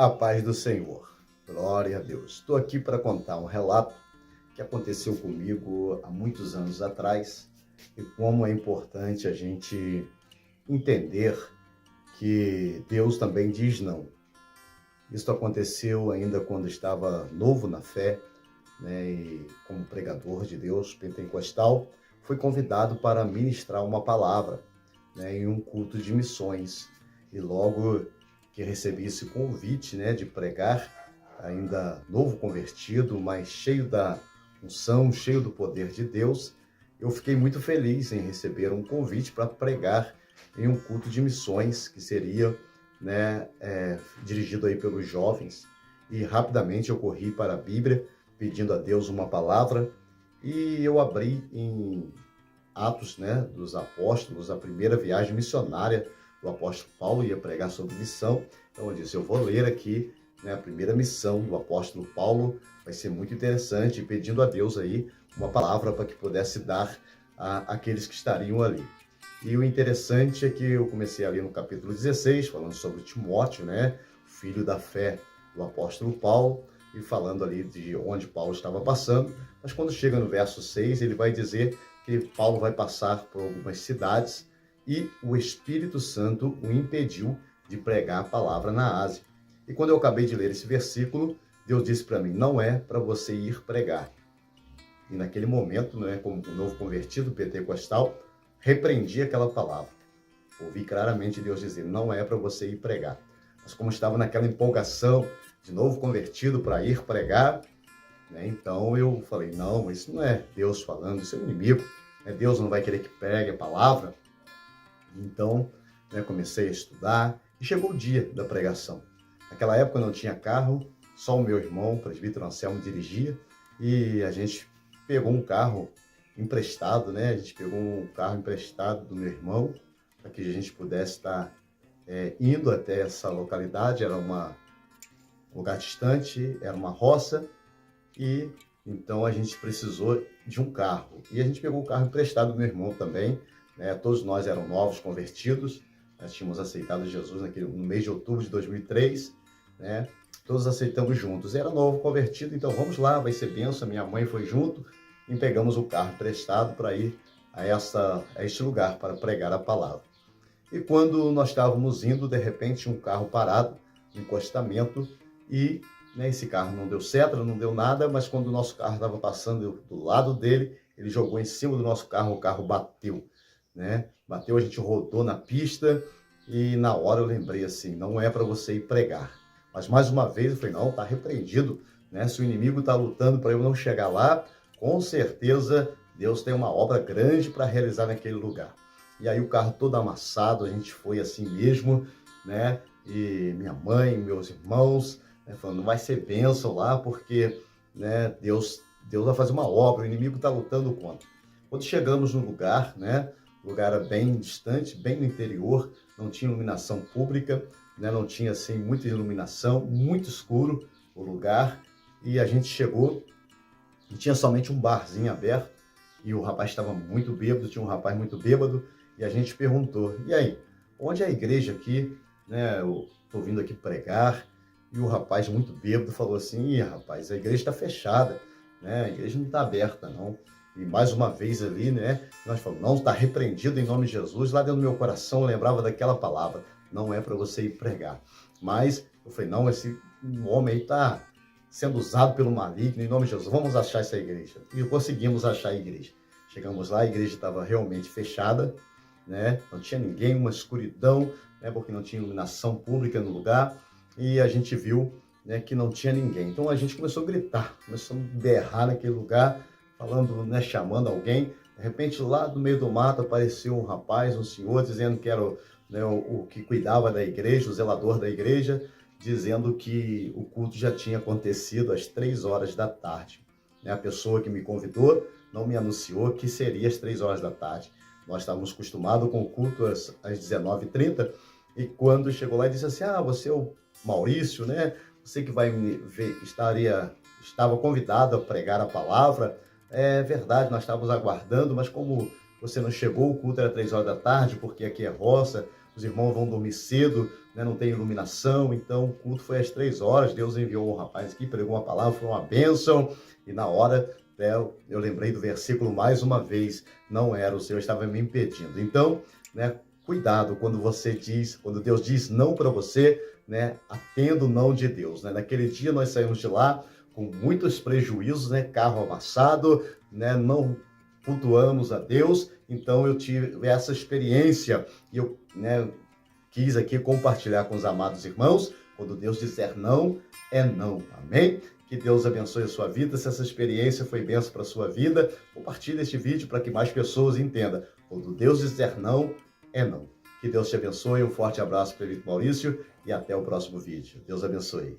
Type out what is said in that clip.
A paz do Senhor. Glória a Deus. Estou aqui para contar um relato que aconteceu comigo há muitos anos atrás e como é importante a gente entender que Deus também diz não. Isso aconteceu ainda quando estava novo na fé, né, e como pregador de Deus pentecostal, fui convidado para ministrar uma palavra, né, em um culto de missões. E logo que recebi esse convite, né, de pregar, ainda novo convertido, mas cheio da unção, cheio do poder de Deus, eu fiquei muito feliz em receber um convite para pregar em um culto de missões que seria, né, dirigido aí pelos jovens. E rapidamente eu corri para a Bíblia, pedindo a Deus uma palavra, e eu abri em Atos, né, dos Apóstolos, a primeira viagem missionária do apóstolo Paulo, ia pregar sobre missão. Então eu disse, eu vou ler aqui, né, a primeira missão do apóstolo Paulo, vai ser muito interessante, pedindo a Deus aí uma palavra para que pudesse dar àqueles que estariam ali. E o interessante é que eu comecei ali no capítulo 16, falando sobre Timóteo, né, filho da fé do apóstolo Paulo, e falando ali de onde Paulo estava passando. Mas quando chega no verso 6, ele vai dizer que Paulo vai passar por algumas cidades e o Espírito Santo o impediu de pregar a palavra na Ásia. E quando eu acabei de ler esse versículo, Deus disse para mim, não é para você ir pregar. E naquele momento, né, como um novo convertido pentecostal, repreendi aquela palavra. Ouvi claramente Deus dizer, não é para você ir pregar. Mas como estava naquela empolgação de novo convertido para ir pregar, né, então eu falei, não, isso não é Deus falando, isso é o inimigo. Deus não vai querer que pregue a palavra. Então, né, comecei a estudar e chegou o dia da pregação. Naquela época eu não tinha carro, só o meu irmão, o presbítero Anselmo, dirigia, e a gente pegou um carro emprestado, né? A gente pegou um carro emprestado do meu irmão, para que a gente pudesse estar indo até essa localidade. Era um lugar distante, era uma roça, e então a gente precisou de um carro. E a gente pegou o carro emprestado do meu irmão também, né? Todos nós eram novos convertidos, nós tínhamos aceitado Jesus no mês de outubro de 2003, né? Todos aceitamos juntos. Era novo convertido, então vamos lá, vai ser bênção. Minha mãe foi junto e pegamos o carro emprestado para ir a este lugar para pregar a palavra. E quando nós estávamos indo, de repente um carro parado, um encostamento, e né, esse carro não deu seta, não deu nada, mas quando o nosso carro estava passando do lado dele, ele jogou em cima do nosso carro, o carro bateu, né? Bateu, a gente rodou na pista e na hora eu lembrei assim, não é para você ir pregar. Mas mais uma vez eu falei, não, está repreendido, né? Se o inimigo está lutando para eu não chegar lá, com certeza Deus tem uma obra grande para realizar naquele lugar. E aí o carro todo amassado, a gente foi assim mesmo, né? E minha mãe, meus irmãos, né, falando, vai ser bênção lá, porque né, Deus vai fazer uma obra, o inimigo está lutando contra. Quando chegamos no lugar, né? O lugar era bem distante, bem no interior, não tinha iluminação pública, né, não tinha assim muita iluminação, muito escuro o lugar, e a gente chegou e tinha somente um barzinho aberto, e o rapaz estava muito bêbado, tinha um rapaz muito bêbado, e a gente perguntou, e aí, onde é a igreja aqui? Né, eu estou vindo aqui pregar, e o rapaz muito bêbado falou assim, ih, rapaz, a igreja está fechada, né, a igreja não está aberta não. E mais uma vez ali, né, nós falamos, não, está repreendido em nome de Jesus. Lá dentro do meu coração eu lembrava daquela palavra, não é para você ir pregar. Mas eu falei, não, esse homem aí está sendo usado pelo maligno, em nome de Jesus, vamos achar essa igreja. E conseguimos achar a igreja. Chegamos lá, a igreja estava realmente fechada, né, não tinha ninguém, uma escuridão, né, porque não tinha iluminação pública no lugar, e a gente viu, né, que não tinha ninguém. Então a gente começou a gritar, começou a berrar naquele lugar, falando, né, chamando alguém. De repente, lá do meio do mato, apareceu um rapaz, um senhor, dizendo que era né, o que cuidava da igreja, o zelador da igreja, dizendo que o culto já tinha acontecido às 3 horas da tarde. Né, a pessoa que me convidou não me anunciou que seria às 3 horas da tarde. Nós estávamos acostumados com o culto às 19h30, e quando chegou lá, ele disse assim, você é o Maurício, né? Você que vai me ver, estava convidado a pregar a palavra. É verdade, nós estávamos aguardando, mas como você não chegou, o culto era 3 horas da tarde, porque aqui é roça, os irmãos vão dormir cedo, né, não tem iluminação, então o culto foi às 3 horas, Deus enviou um rapaz aqui, pregou uma palavra, foi uma bênção, e na hora, né, eu lembrei do versículo mais uma vez, não era o Senhor, estava me impedindo. Então, né, cuidado quando Deus diz não para você, né, atenda o não de Deus, né? Naquele dia nós saímos de lá com muitos prejuízos, né, carro amassado, né, não cultuamos a Deus, então eu tive essa experiência e eu, né, quis aqui compartilhar com os amados irmãos, quando Deus disser não, é não, amém? Que Deus abençoe a sua vida, se essa experiência foi bênção para a sua vida, compartilhe este vídeo para que mais pessoas entendam, quando Deus disser não, é não. Que Deus te abençoe, um forte abraço para o Maurício e até o próximo vídeo. Deus abençoe.